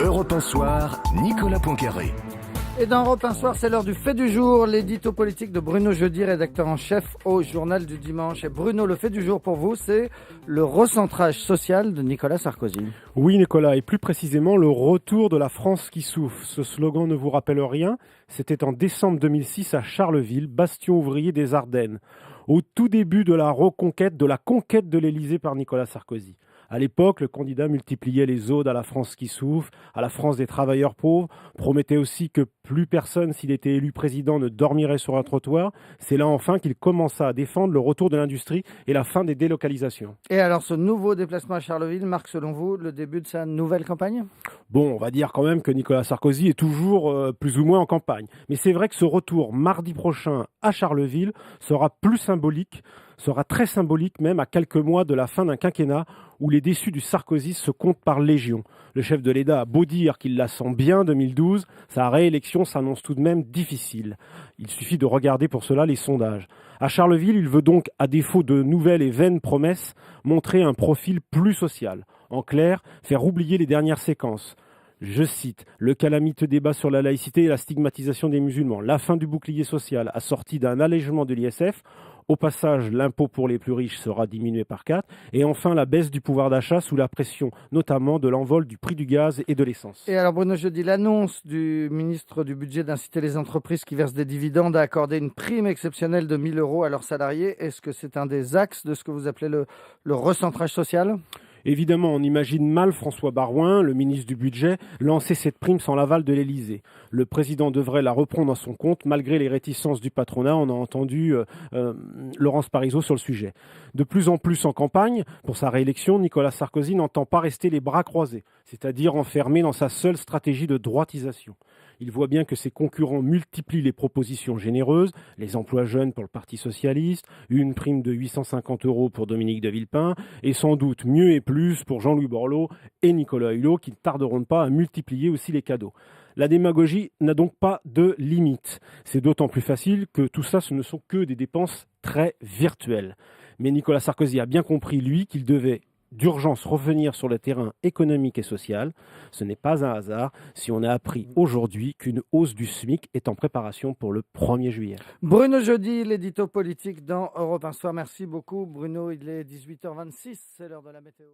Europe 1 Soir, Nicolas Poincaré. Et dans Europe 1 Soir, c'est l'heure du fait du jour, l'édito politique de Bruno Jeudi, rédacteur en chef au Journal du Dimanche. Et Bruno, le fait du jour pour vous, c'est le recentrage social de Nicolas Sarkozy. Oui Nicolas, et plus précisément le retour de la France qui souffle. Ce slogan ne vous rappelle rien? C'était en décembre 2006 à Charleville, bastion ouvrier des Ardennes, au tout début de la reconquête, de la conquête de l'Élysée par Nicolas Sarkozy. À l'époque, le candidat multipliait les odes à la France qui souffre, à la France des travailleurs pauvres, promettait aussi que plus personne, s'il était élu président, ne dormirait sur un trottoir. C'est là enfin qu'il commença à défendre le retour de l'industrie et la fin des délocalisations. Et alors, ce nouveau déplacement à Charleville marque, selon vous, le début de sa nouvelle campagne ? Bon, on va dire quand même que Nicolas Sarkozy est toujours plus ou moins en campagne. Mais c'est vrai que ce retour mardi prochain à Charleville sera très symbolique même à quelques mois de la fin d'un quinquennat où les déçus du Sarkozy se comptent par légion. Le chef de l'État a beau dire qu'il la sent bien 2012, sa réélection s'annonce tout de même difficile. Il suffit de regarder pour cela les sondages. À Charleville, il veut donc, à défaut de nouvelles et vaines promesses, montrer un profil plus social. En clair, faire oublier les dernières séquences. Je cite, le calamiteux débat sur la laïcité et la stigmatisation des musulmans, la fin du bouclier social assorti d'un allègement de l'ISF, au passage l'impôt pour les plus riches sera diminué par 4, et enfin la baisse du pouvoir d'achat sous la pression notamment de l'envol du prix du gaz et de l'essence. Et alors Bruno Jeudi, l'annonce du ministre du Budget d'inciter les entreprises qui versent des dividendes à accorder une prime exceptionnelle de 1 000 € à leurs salariés, est-ce que c'est un des axes de ce que vous appelez le recentrage social ? Évidemment, on imagine mal François Baroin, le ministre du Budget, lancer cette prime sans l'aval de l'Élysée. Le président devrait la reprendre à son compte, malgré les réticences du patronat. On a entendu Laurence Parisot sur le sujet. De plus en plus en campagne, pour sa réélection, Nicolas Sarkozy n'entend pas rester les bras croisés, c'est-à-dire enfermé dans sa seule stratégie de droitisation. Il voit bien que ses concurrents multiplient les propositions généreuses, les emplois jeunes pour le Parti socialiste, une prime de 850 € pour Dominique de Villepin, et sans doute mieux et plus pour Jean-Louis Borloo et Nicolas Hulot, qui ne tarderont pas à multiplier aussi les cadeaux. La démagogie n'a donc pas de limite. C'est d'autant plus facile que tout ça, ce ne sont que des dépenses très virtuelles. Mais Nicolas Sarkozy a bien compris, lui, qu'il devait d'urgence revenir sur le terrain économique et social. Ce n'est pas un hasard si on a appris aujourd'hui qu'une hausse du SMIC est en préparation pour le 1er juillet. Bruno Jeudi, l'édito politique dans Europe 1 Soir. Merci beaucoup Bruno, il est 18h26, c'est l'heure de la météo.